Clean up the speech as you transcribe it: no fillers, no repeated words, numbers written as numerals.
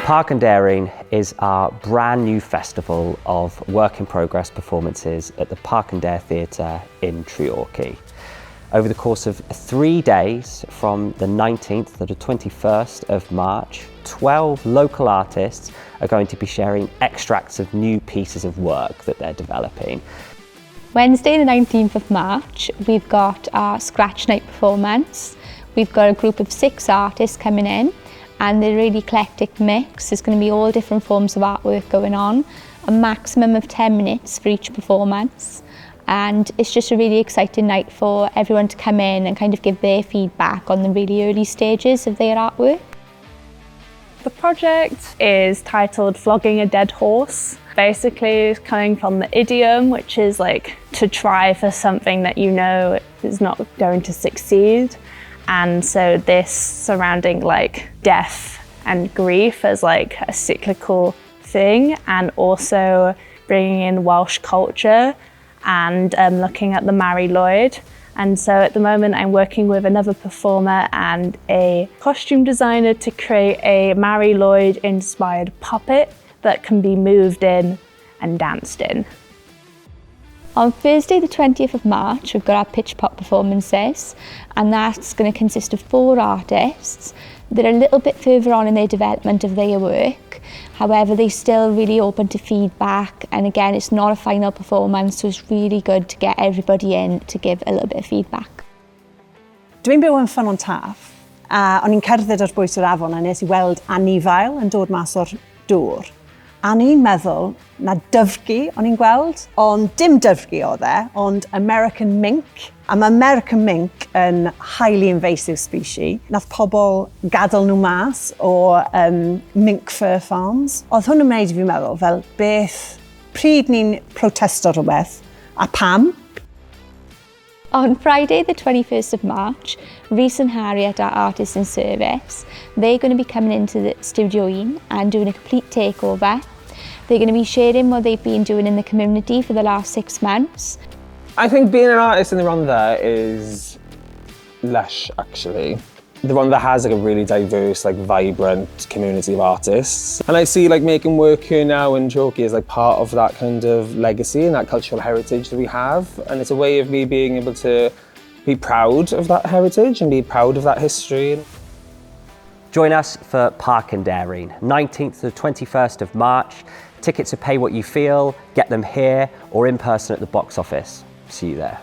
Parc is our brand new festival of work in progress performances at the Parc Theatr in Treorchy. Over the course of 3 days, from the 19th to the 21st of March, 12 local artists are going to be sharing extracts of new pieces of work that they're developing. Wednesday the 19th of March, we've got our Scratch Night performance. We've got a group of 6 artists coming in, and they're a really eclectic mix. There's going to be all different forms of artwork going on, a maximum of 10 minutes for each performance. And it's just a really exciting night for everyone to come in and kind of give their feedback on the really early stages of their artwork. The project is titled Flogging a Dead Horse. Basically, it's coming from the idiom, which is like to try for something that you know is not going to succeed. And so this surrounding like death and grief as like a cyclical thing, and also bringing in Welsh culture and looking at the Mari Lwyd. And so at the moment I'm working with another performer and a costume designer to create a Mari Lwyd inspired puppet that can be moved in and danced in. On Thursday the 20th of March, we've got our pitch pop performances, and that's going to consist of 4 artists. They're a little bit further on in their development of their work. However, they're still really open to feedback, and again, it's not a final performance, so it's really good to get everybody in to give a little bit of feedback. Dwi'n byw yn Ffynnon Taff, a o'n i'n cerdded ar bwys yr afon a nes I weld anifail yn dod mas o'r dŵr. A ni'n meddwl na dyfgu o'n i'n gweld, ond dim dyfgu oedd ond American mink. Am American mink yn highly invasive species. Nath pobl gadael nhw mas o mink fur farms. Oedd hwn yn gwneud I fi meddwl fel beth, pryd ni'n protesto rhywbeth, a pam? On Friday the 21st of March, Rhys and Harriet are artists in service. They're going to be coming into the Studio 1 and doing a complete takeover. They're going to be sharing what they've been doing in the community for the last 6 months. I think being an artist in the Rhondda is lush, actually. The Rhondda has like a really diverse, like vibrant community of artists. And I see like making work here now in Treorchy as like part of that kind of legacy and that cultural heritage that we have. And it's a way of me being able to be proud of that heritage and be proud of that history. Join us for Parc 19th to the 21st of March. Tickets are pay what you feel, get them here or in person at the box office. See you there.